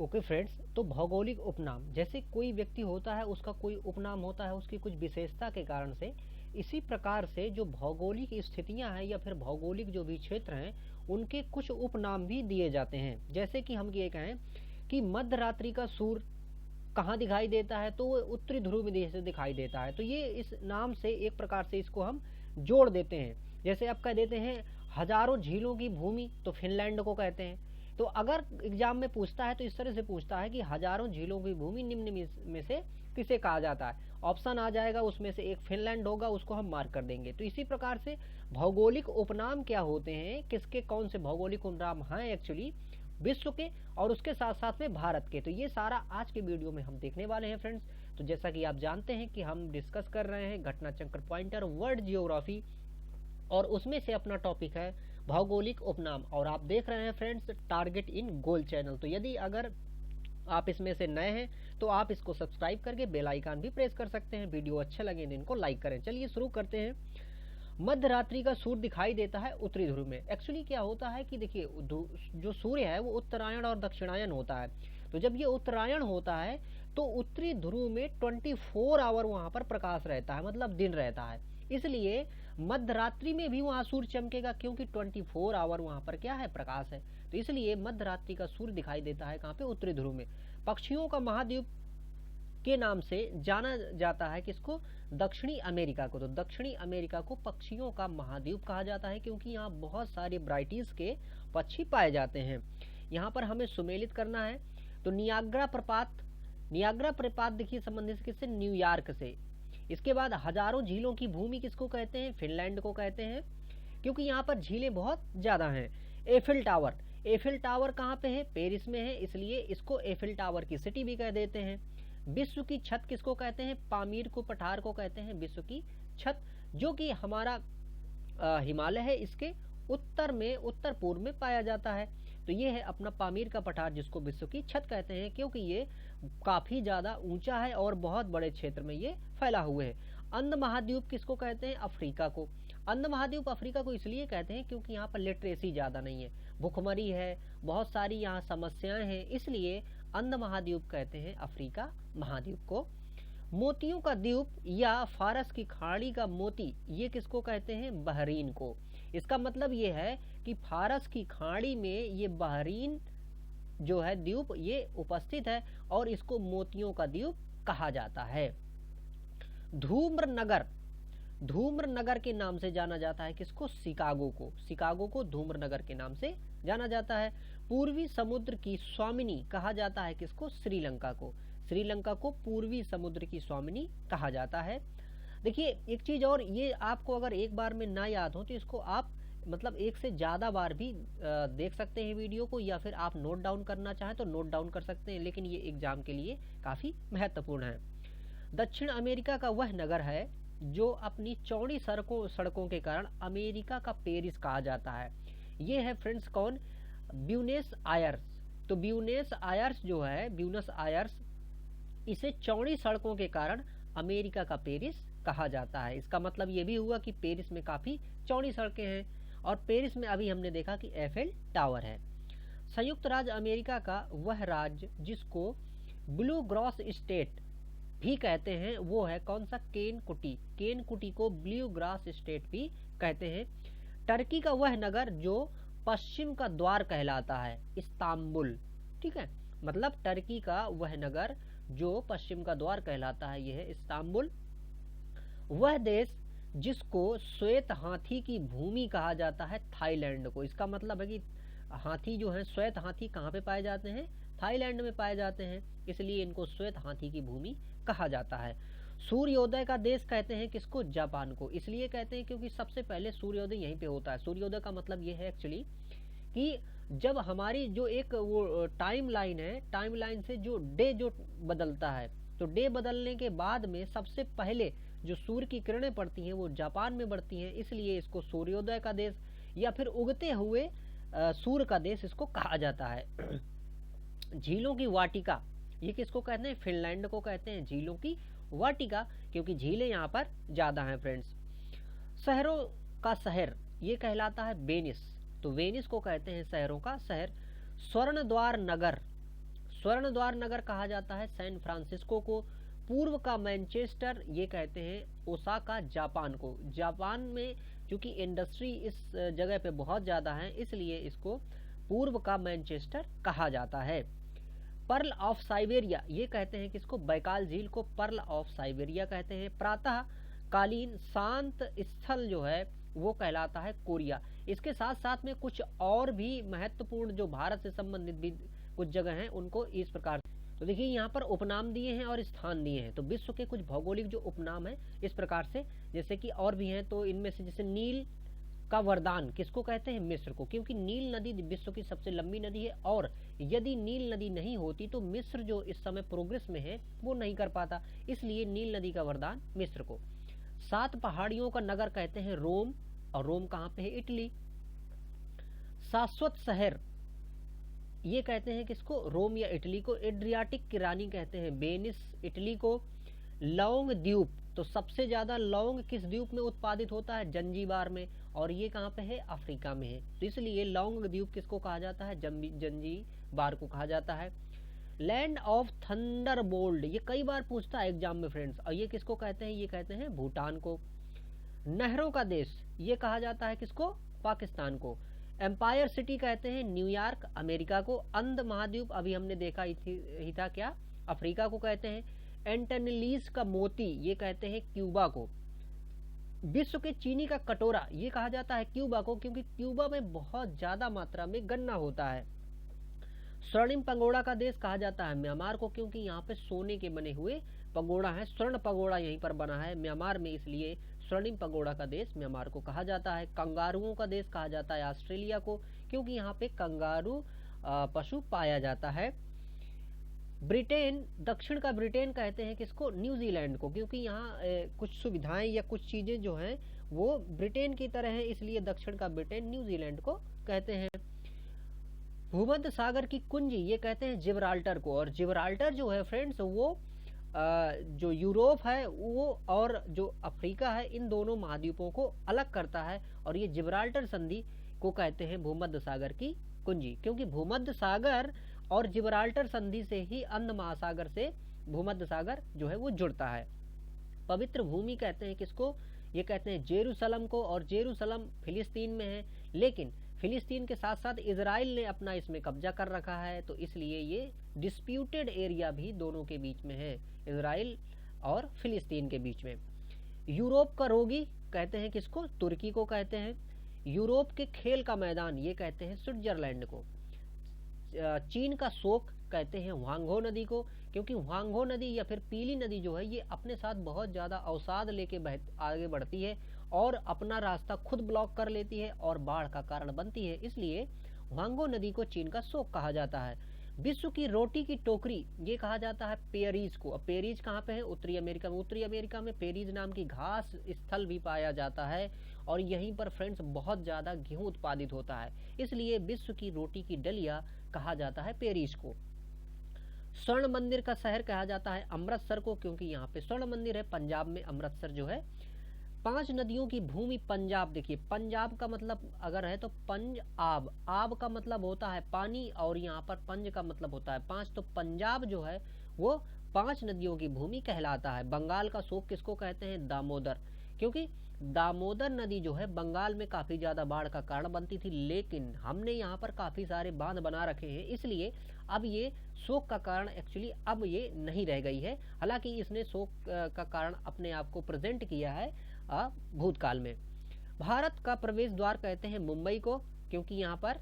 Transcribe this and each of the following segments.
Okay friends, तो भौगोलिक उपनाम, जैसे कोई व्यक्ति होता है उसका कोई उपनाम होता है उसकी कुछ विशेषता के कारण से, इसी प्रकार से जो भौगोलिक स्थितियां हैं या फिर भौगोलिक जो भी क्षेत्र हैं उनके कुछ उपनाम भी दिए जाते हैं। जैसे कि हम ये कहें कि मध्य रात्रि का सूर्य कहाँ दिखाई देता है, तो वो उत्तरी ध्रुव में से दिखाई देता है। तो ये इस नाम से एक प्रकार से इसको हम जोड़ देते हैं। जैसे आप कह देते हैं हजारों झीलों की भूमि, तो फिनलैंड को कहते हैं। तो अगर एग्जाम में पूछता है तो इस तरह से पूछता है कि हजारों झीलों की भूमि निम्न में से किसे कहा जाता है, ऑप्शन आ जाएगा, उसमें से एक फिनलैंड होगा, उसको हम मार्क कर देंगे। तो इसी प्रकार से भौगोलिक उपनाम क्या होते हैं, किसके कौन से भौगोलिक उपनाम हैं एक्चुअली विश्व के और उसके साथ साथ में भारत के, तो ये सारा आज के वीडियो में हम देखने वाले हैं फ्रेंड्स। तो जैसा कि आप जानते हैं कि हम डिस्कस कर रहे हैं घटना चक्र पॉइंटर वर्ल्ड जियोग्राफी, और उसमें से अपना टॉपिक है भौगोलिक उपनाम, और आप देख रहे हैं फ्रेंड्स टारगेट इन गोल चैनल। तो यदि अगर आप इसमें से नए हैं तो आप इसको सब्सक्राइब करके बेल आइकन भी प्रेस कर सकते हैं। वीडियो अच्छे लगे तो इनको लाइक करें। चलिए शुरू करते हैं। मध्य रात्रि का सूर्य दिखाई देता है उत्तरी ध्रुव में। एक्चुअली क्या होता है कि देखिए जो सूर्य है वो उत्तरायण और दक्षिणायन होता है। तो जब ये उत्तरायण होता है तो उत्तरी ध्रुव में 24 आवर वहां पर प्रकाश रहता है, मतलब दिन रहता है, इसलिए मध्य रात्रि में भी वहां सूर्य चमकेगा, क्योंकि 24 आवर वहां पर क्या है, प्रकाश है। तो इसलिए मध्य रात्रि का सूर्य दिखाई देता है कहाँ पे, उत्तरी ध्रुव में। पक्षियों का महाद्वीप के नाम से जाना जाता है किसको, दक्षिणी अमेरिका को। तो दक्षिणी अमेरिका को पक्षियों का महाद्वीप कहा जाता है, क्योंकि यहाँ बहुत सारे वैरायटीज के पक्षी पाए जाते हैं। यहाँ पर हमें सुमेलित करना है। तो नियाग्रा प्रपात देखिए संबंधित किससे, न्यूयॉर्क से। इसके बाद हजारों झीलों की भूमि किसको कहते हैं, फिनलैंड को कहते हैं, क्योंकि यहाँ पर झीलें बहुत ज्यादा हैं। एफिल टावर कहाँ पे है, पेरिस में है, इसलिए इसको एफिल टावर की सिटी भी कह देते हैं। विश्व की छत किसको कहते हैं, पामीर को पठार को कहते हैं विश्व की छत, जो कि हमारा हिमालय है इसके उत्तर पूर्व में पाया जाता है। तो ये है अपना पामीर का पठार, जिसको विश्व की छत कहते हैं, क्योंकि ये काफी ज्यादा ऊंचा है और बहुत बड़े क्षेत्र में ये फैला हुआ है। अंध महाद्वीप किसको कहते हैं, अफ्रीका को। अंध महाद्वीप अफ्रीका को इसलिए कहते हैं क्योंकि यहाँ पर लिटरेसी ज्यादा नहीं है, भुखमरी है, बहुत सारी यहाँ समस्याएं हैं, इसलिए अंध महाद्वीप कहते हैं अफ्रीका महाद्वीप को। मोतियों का द्वीप या फारस की खाड़ी का मोती, ये किसको कहते हैं, बहरीन को। इसका मतलब ये है कि फारस की खाड़ी में ये बहरीन जो है द्वीप ये उपस्थित है और इसको मोतियों का द्वीप कहा जाता है। धूम्र नगर के नाम से जाना जाता है किसको, शिकागो को धूम्र नगर के नाम से जाना जाता है। पूर्वी समुद्र की स्वामिनी कहा जाता है किसको, श्रीलंका को पूर्वी समुद्र की स्वामिनी कहा जाता है। देखिए एक चीज और, ये आपको अगर एक बार में ना याद हो तो इसको आप मतलब एक से ज्यादा बार भी देख सकते हैं वीडियो को, या फिर आप नोट डाउन करना चाहें तो नोट डाउन कर सकते हैं, लेकिन ये एग्जाम के लिए काफी महत्वपूर्ण है। दक्षिण अमेरिका का वह नगर है जो अपनी चौड़ी सड़कों के कारण अमेरिका का पेरिस कहा जाता है। ये है फ्रेंड्स कौन, ब्यूनस आयर्स। तो ब्यूनस आयर्स इसे चौड़ी सड़कों के कारण अमेरिका का पेरिस कहा जाता है। इसका मतलब ये भी हुआ कि पेरिस में काफी चौड़ी सड़कें हैं, और पेरिस में अभी हमने देखा कि एफिल टावर है। संयुक्त राज्य अमेरिका का वह राज्य जिसको ब्लू ग्रास स्टेट भी कहते हैं वो है कौन सा, केनकुटी को ब्लू ग्रास स्टेट भी कहते हैं। टर्की का वह नगर जो पश्चिम का द्वार कहलाता है, इस्तांबुल। ठीक है, मतलब टर्की का वह नगर जो पश्चिम का द्वार कहलाता है यह है इस्तांबुल। वह देश जिसको श्वेत हाथी की भूमि कहा जाता है, थाईलैंड को। इसका मतलब है कि हाथी जो है, श्वेत हाथी कहाँ पे पाए जाते हैं, थाईलैंड में पाए जाते हैं, इसलिए इनको श्वेत हाथी की भूमि कहा जाता है। सूर्योदय का देश कहते हैं किसको, जापान को। इसलिए कहते हैं क्योंकि सबसे पहले सूर्योदय यहीं पे होता है। सूर्योदय का मतलब ये है एक्चुअली कि जब हमारी जो एक वो टाइम लाइन से जो डे जो बदलता है, तो डे बदलने के बाद में सबसे पहले जो सूर्य की किरणें पड़ती हैं वो जापान में बढ़ती हैं, इसलिए इसको सूर्योदय का देश या फिर उगते हुए सूर्य का देश इसको कहा जाता है। झीलों की वाटिका, ये किसको कहते हैं, फिनलैंड को कहते हैं झीलों की वाटिका, क्योंकि झीलें यहाँ पर ज्यादा हैं फ्रेंड्स। शहरों का शहर ये कहलाता है वेनिस। तो वेनिस को कहते हैं शहरों का शहर। स्वर्ण स्वर्ण द्वार नगर कहा जाता है सैन फ्रांसिस्को को। पूर्व का मैनचेस्टर ये कहते हैं ओसाका जापान को। जापान में क्योंकि इंडस्ट्री इस जगह पे बहुत ज़्यादा है, इसलिए इसको पूर्व का मैनचेस्टर कहा जाता है। पर्ल ऑफ साइबेरिया ये कहते हैं किसको, बैकाल झील को पर्ल ऑफ साइबेरिया कहते हैं। प्रातः कालीन शांत स्थल जो है वो कहलाता है कोरिया। इसके साथ साथ में कुछ और भी महत्वपूर्ण जो भारत से संबंधित भी कुछ जगह हैं उनको इस प्रकार, तो देखिए यहाँ पर उपनाम दिए हैं और स्थान दिए हैं। तो विश्व के कुछ भौगोलिक जो उपनाम है इस प्रकार से, जैसे कि और भी हैं, तो इनमें से जैसे नील का वरदान किसको कहते हैं, मिस्र को, क्योंकि नील नदी विश्व की सबसे लंबी नदी है और यदि नील नदी नहीं होती तो मिस्र जो इस समय प्रोग्रेस में है वो नहीं कर पाता, इसलिए नील नदी का वरदान मिस्र को। 7 पहाड़ियों का नगर कहते हैं रोम, और रोम कहाँ पे है, इटली। शाश्वत शहर ये कहते हैं किसको, रोम या इटली को। एड्रियाटिक की रानी कहते हैं वेनिस, इटली को। लौंग द्वीप, तो सबसे ज्यादा लौंग किस द्वीप में उत्पादित होता है, जंजीबार में, और ये कहाँ पे है, अफ्रीका में है, तो इसलिए लौंग द्वीप किसको कहा जाता है, जंजीबार को कहा जाता है। लैंड ऑफ थंडरबोल्ट ये कई बार पूछता है एग्जाम में फ्रेंड्स, और ये किसको कहते हैं, ये कहते हैं भूटान को। नहरों का देश ये कहा जाता है किसको, पाकिस्तान को। एम्पायर सिटी कहते हैं न्यूयॉर्क, अमेरिका को। अंध महाद्वीप अभी हमने देखा ही था क्या, अफ्रीका को कहते हैं। एंटनलीज का मोती ये कहते हैं क्यूबा को। विश्व के चीनी का कटोरा ये कहा जाता है क्यूबा को, क्योंकि क्यूबा में बहुत ज्यादा मात्रा में गन्ना होता है। स्वर्णिम पगोड़ा का देश कहा जाता है म्यांमार को, क्योंकि यहाँ पे सोने के बने हुए पगोड़ा है, स्वर्ण पगोड़ा यहीं पर बना है म्यांमार में, इसलिए स्वर्णिम पगोड़ा का देश म्यांमार को कहा जाता है। कंगारुओं का देश कहा जाता है ऑस्ट्रेलिया को, क्योंकि यहाँ पे कंगारू पशु पाया जाता है। ब्रिटेन, दक्षिण का ब्रिटेन कहते हैं किसको, न्यूजीलैंड को, क्योंकि यहाँ कुछ सुविधाएं या कुछ चीजें जो हैं वो ब्रिटेन की तरह है, इसलिए दक्षिण का ब्रिटेन न्यूजीलैंड को कहते हैं। भूमध्य सागर की कुंजी ये कहते हैं जिब्राल्टर को, और जिब्राल्टर जो है फ्रेंड्स वो जो यूरोप है वो और जो अफ्रीका है इन दोनों महाद्वीपों को अलग करता है, और ये जिब्राल्टर संधि को कहते हैं भूमध्य सागर की कुंजी, क्योंकि भूमध्य सागर और जिब्राल्टर संधि से ही अंध महासागर से भूमध्य सागर जो है वो जुड़ता है। पवित्र भूमि कहते हैं किसको, ये कहते हैं जेरूसलम को, और जेरूसलम फिलिस्तीन में है, लेकिन फिलिस्तीन के साथ साथ इजराइल ने अपना इसमें कब्जा कर रखा है, तो इसलिए ये डिस्प्यूटेड एरिया भी दोनों के बीच में है, इजराइल और फिलिस्तीन के बीच में। यूरोप का रोगी कहते हैं किसको, तुर्की को कहते हैं। यूरोप के खेल का मैदान ये कहते हैं स्विट्जरलैंड को। चीन का शोक कहते हैं ह्वांगहो नदी को, क्योंकि ह्वांगहो नदी या फिर पीली नदी जो है ये अपने साथ बहुत ज्यादा अवसाद लेके आगे बढ़ती है और अपना रास्ता खुद ब्लॉक कर लेती है और बाढ़ का कारण बनती है, इसलिए ह्वांगहो नदी को चीन का शोक कहा जाता है। विश्व की रोटी की टोकरी ये कहा जाता है पेरीज को। अब पेरीज कहाँ पे है, उत्तरी अमेरिका में। उत्तरी अमेरिका में पेरीज नाम की घास स्थल भी पाया जाता है, और यहीं पर फ्रेंड्स बहुत ज्यादा गेहूं उत्पादित होता है, इसलिए विश्व की रोटी की डलिया कहा जाता है पेरिस को। स्वर्ण मंदिर का शहर कहा जाता है अमृतसर को, क्योंकि यहाँ पे स्वर्ण मंदिर है, पंजाब में अमृतसर जो है। 5 नदियों की भूमि पंजाब, देखिए पंजाब का मतलब अगर है तो पंज आब, आब का मतलब होता है पानी, और यहाँ पर पंज का मतलब होता है 5, तो पंजाब जो है वो 5 नदियों की भूमि कहलाता है। बंगाल का शोक किसको कहते हैं, दामोदर, क्योंकि दामोदर नदी जो है बंगाल में काफी ज्यादा बाढ़ का कारण बनती थी, लेकिन हमने यहाँ पर काफी सारे बांध बना रखे हैं, इसलिए अब ये शोक का कारण एक्चुअली अब ये नहीं रह गई है। हालांकि इसने शोक का कारण अपने आप को प्रेजेंट किया है भूतकाल में। भारत का प्रवेश द्वार कहते हैं मुंबई को, क्योंकि यहाँ पर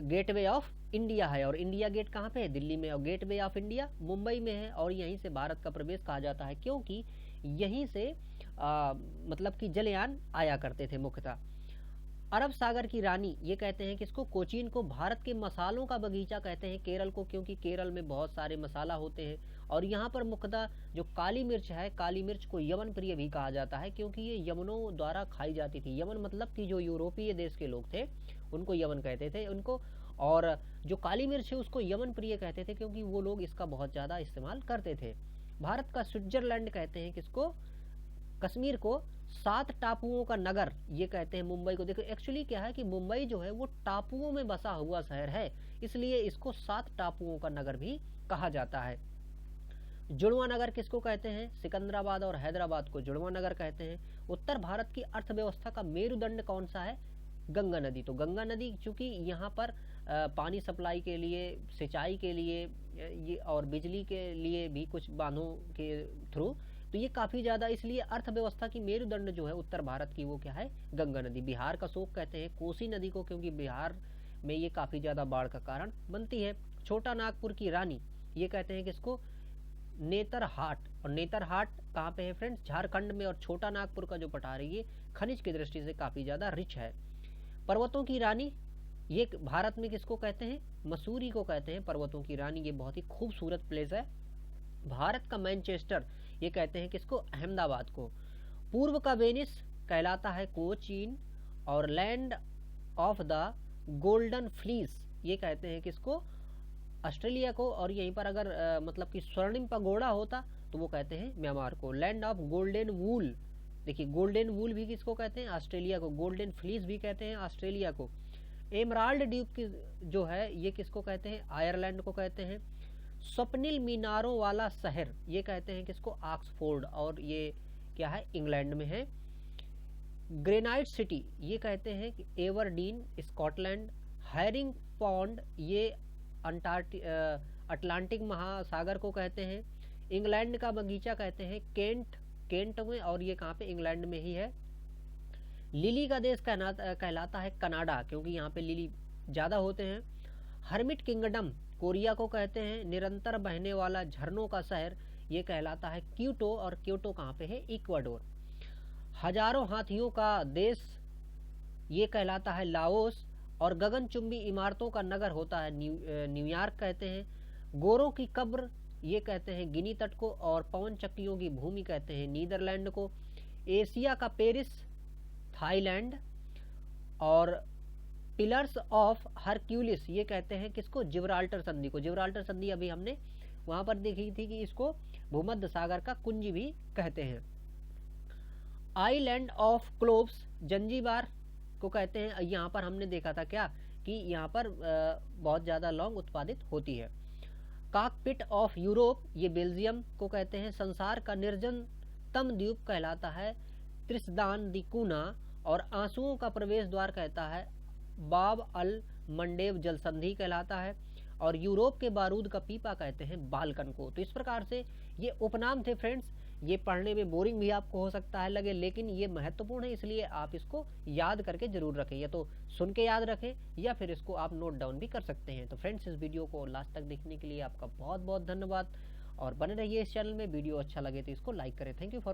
गेटवे ऑफ इंडिया है, और इंडिया गेट कहाँ पे है, दिल्ली में, और गेटवे ऑफ इंडिया मुंबई में है, और यहीं से भारत का प्रवेश कहा जाता है, क्योंकि यहीं से मतलब कि जलयान आया करते थे मुख्यतः। अरब सागर की रानी ये कहते हैं किसको, कोचीन को। भारत के मसालों का बगीचा कहते हैं केरल को, क्योंकि केरल में बहुत सारे मसाला होते हैं, और यहाँ पर मुख्यतः जो काली मिर्च है, काली मिर्च को यमन प्रिय भी कहा जाता है, क्योंकि ये यमनों द्वारा खाई जाती थी। यमन मतलब कि जो यूरोपीय देश के लोग थे उनको यमन कहते थे उनको, और जो काली मिर्च है उसको यमन प्रिय कहते थे, क्योंकि वो लोग इसका बहुत ज्यादा इस्तेमाल करते थे। भारत का स्विट्जरलैंड कहते हैं किसको, कश्मीर को 7 टापुओं का नगर ये कहते हैं मुंबई को। देखो एक्चुअली क्या है कि मुंबई जो है वो टापुओं में बसा हुआ शहर है, इसलिए इसको 7 टापुओं का नगर भी कहा जाता है। जुड़वा नगर किसको कहते हैं? सिकंदराबाद और हैदराबाद को जुड़वा नगर कहते हैं। उत्तर भारत की अर्थव्यवस्था का मेरुदंड कौन सा है? गंगा नदी। तो गंगा नदी चूंकि यहाँ पर पानी सप्लाई के लिए, सिंचाई के लिए ये और बिजली के लिए भी कुछ बांधों के थ्रू, तो ये काफ़ी ज़्यादा, इसलिए अर्थव्यवस्था की मेरुदंड जो है उत्तर भारत की वो क्या है? गंगा नदी। बिहार का शोक कहते हैं कोसी नदी को, क्योंकि बिहार में ये काफ़ी ज़्यादा बाढ़ का कारण बनती है। छोटा नागपुर की रानी ये कहते हैं किसको? नेतरहाट। और नेतरहाट कहाँ पे है फ्रेंड्स? झारखंड में। और छोटा नागपुर का जो पठार है ये खनिज की दृष्टि से काफ़ी ज़्यादा रिच है। पर्वतों की रानी ये भारत में किसको कहते हैं? मसूरी को कहते हैं पर्वतों की रानी। ये बहुत ही खूबसूरत प्लेस है। भारत का मैनचेस्टर ये कहते हैं किसको? अहमदाबाद को। पूर्व का वेनिस कहलाता है कोचीन। और land of the golden fleece ये कहते हैं किसको? ऑस्ट्रेलिया को। और यहीं पर अगर मतलब कि स्वर्णिम पगोड़ा होता तो वो कहते हैं म्यांमार को। लैंड ऑफ गोल्डन वूल, देखिए गोल्डन वूल भी किसको कहते हैं? ऑस्ट्रेलिया को। गोल्डन फ्लीस भी कहते हैं ऑस्ट्रेलिया को। एमराल्ड ड्यूब की जो है ये किसको कहते हैं? आयरलैंड को कहते हैं। स्वप्निल मीनारों वाला शहर ये कहते हैं किसको? ऑक्सफोर्ड। और ये क्या है? इंग्लैंड में है। ग्रेनाइट सिटी ये कहते हैं कि एवरडीन स्कॉटलैंड। हैरिंग पॉन्ड ये अटलांटिक महासागर को कहते हैं। इंग्लैंड का बगीचा कहते हैं केंट में, और ये कहाँ पे? इंग्लैंड में ही है। लिली का देश कहलाता है कनाडा, क्योंकि यहाँ पे लिली ज़्यादा होते हैं। हर्मिट किंगडम कोरिया को कहते हैं। निरंतर बहने वाला झरनों का शहर ये कहलाता है क्योटो। और क्योटो कहाँ पे है? इक्वाडोर। हजारों हाथियों का देश ये कहलाता है लाओस। और गगनचुंबी इमारतों का नगर होता है न्यूयॉर्क कहते हैं। गोरों की कब्र ये कहते हैं गिनी तट को। और पवन चक्कियों की भूमि कहते हैं नीदरलैंड को। एशिया का पेरिस थाईलैंड। और पिलर्स ऑफ हरक्यूलिस ये कहते हैं किसको? जिब्राल्टर संधि को। जिब्राल्टर संधि अभी हमने वहां पर देखी थी कि इसको भूमध्य सागर का कुंजी भी कहते हैं। आइलैंड ऑफ क्लोव्स जंजीबार को कहते हैं। यहाँ पर हमने देखा था क्या कि यहाँ पर बहुत ज़्यादा लौंग उत्पादित होती है। कॉकपिट ऑफ यूरोप ये बेल्जियम को कहते हैं। संसार का निर्जनतम द्वीप कहलाता है त्रिस्दान दी कूना। और आंसुओं का प्रवेश द्वार कहता है बाब अल मंडेव जलसंधि कहलाता है। और यूरोप के बारूद का पीपा कहते हैं बाल्कन को। तो इस प्रकार से ये उपनाम थे फ्रेंड्स। ये पढ़ने में बोरिंग भी आपको हो सकता है लगे, लेकिन ये महत्वपूर्ण है, इसलिए आप इसको याद करके जरूर रखें। या तो सुन के याद रखें या फिर इसको आप नोट डाउन भी कर सकते हैं। तो फ्रेंड्स इस वीडियो को लास्ट तक देखने के लिए आपका बहुत बहुत धन्यवाद। और बने रहिए इस चैनल में। वीडियो अच्छा लगे तो इसको लाइक करें। Thank you for